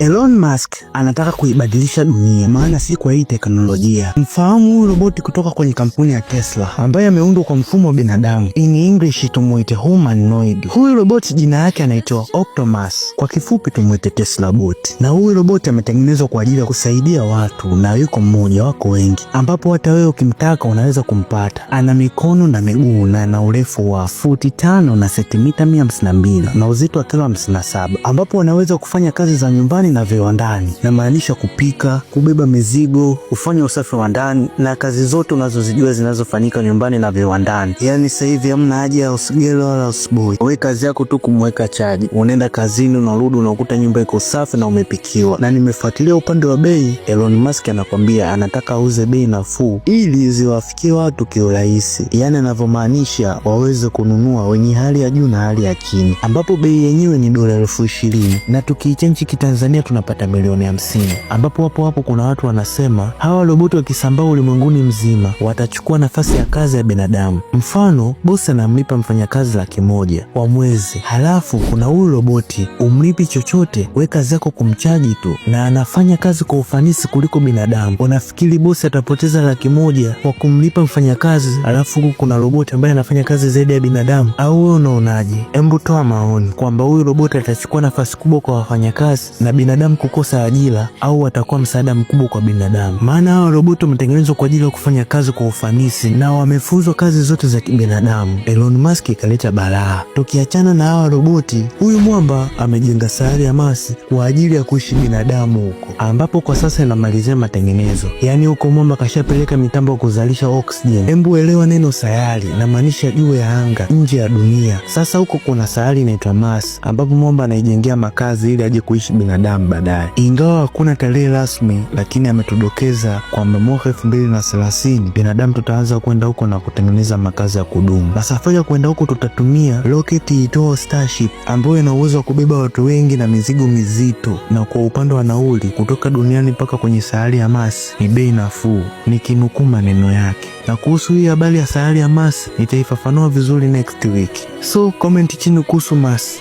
Elon Musk anataka kuibadilisha dunia, maana si kwa hii teknolojia. Mfahamu huyu roboti kutoka kwenye kampuni ya Tesla ambaye ameundwa kwa mfumo wa binadamu. In English tumuite humanoid. Huyu roboti jina yake anaitwa Optimus. Kwa kifupi tumuite Tesla bot. Na huyu roboti ametengenezwa kwa ajili ya kusaidia watu, na yuko mmoja, wako wengi, ambapo hata wewe ukimtaka unaweza kumpata. Ana mikono na miguu na ana urefu wa futi 5 na sentimita 152 na uzito wa kilo 57, ambapo anaweza kufanya kazi za nyumbani na viwandani. Na maanisha kupika, kubeba mizigo, kufanya usafi wa ndani na kazi zote unazozijua zinazofanyika nyumbani na viwandani. Yaani sasa hivi hamna haja ya usigelo wala usboy. Wewe kazi yako tu kumweka chaji. Unaenda kazini, unarudi, unakuta nyumba iko safi na umepikiwa. Na nimefuatilia upande wa bei, Elon Musk anakwambia anataka auze bei nafuu ili ziwafikie watu kiurahisi. Yaani anavyomaanisha waweze kununua wenye hali ya juu na hali ya chini, ambapo bei yenyewe ni $20,000 na tukiichange kitanzania tunapata milioni 50, ambapo hapo kuna watu wanasema hawa roboti wakisambaa ulimwenguni mzima watachukua nafasi ya kazi ya binadamu. Mfano, bosi anamlipa mfanyakazi $100,000 kwa mwezi, halafu kuna huyu roboti umlipi chochote, we kazi yako kumchaji tu na anafanya kazi kwa ufanisi kuliko binadamu. Unafikiri bosi atapoteza $100,000 kwa kumlipa mfanyakazi, halafu kuna roboti ambaye anafanya kazi zaidi ya binadamu? Au wewe unaonaje? Hebu toa maoni kwamba huyu roboti atachukua nafasi kubwa kwa wafanyakazi na binadamu kukosa ajira, au atakuwa msaada mkubwa kwa binadamu. Maana hawa roboti wametengenezwa kwa ajili ya kufanya kazi kwa ufanisi na wamefunzwa kazi zote za kibinadamu. Elon Musk ikaleta balaa. Tukiachana na hawa roboti, huyu mwamba amejenga sayari ya Mars kwa ajili ya kuishi binadamu huko, ambapo kwa sasa inamalizia matengenezo. Yaani huko mwamba kashapeleka mitambo ya kuzalisha oxygen. Hebu elewa neno sayari, na maanisha juu ya anga, nje ya dunia. Sasa huko kuna sayari inaitwa Mars, ambapo mwamba anaijengea makazi ili aje kuishi binadamu baadaye. Ingawa hakuna tarehe rasmi, lakini ametudokeza kwamba mwaka 2030 binadamu tutaanza kwenda huko na kutengeneza makazi ya kudumu. Na safari ya kwenda huko tutatumia rocket iitwayo Starship, ambayo ina uwezo wa kubeba watu wengi na mizigo mizito, na kwa upande wa nauli kutoka duniani mpaka kwenye sayari ya Mars ni bei nafuu, nikinukuu maneno yake. Na kuhusu hii habari ya sayari ya Mars nitaifafanua vizuri next week. So comment chini kuhusu Mars.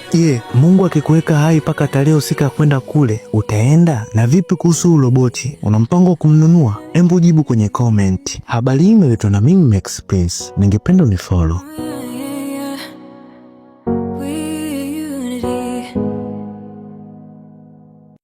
Mungu akikuweka hai mpaka tarehe husika kwenda kule, utaenda? Na vipi kuhusu roboti? Una mpango wa kumnunua? Hebu jibu kwenye comment. Habari hii imeletwa na mimi Max Prince. Ningependa unifollow.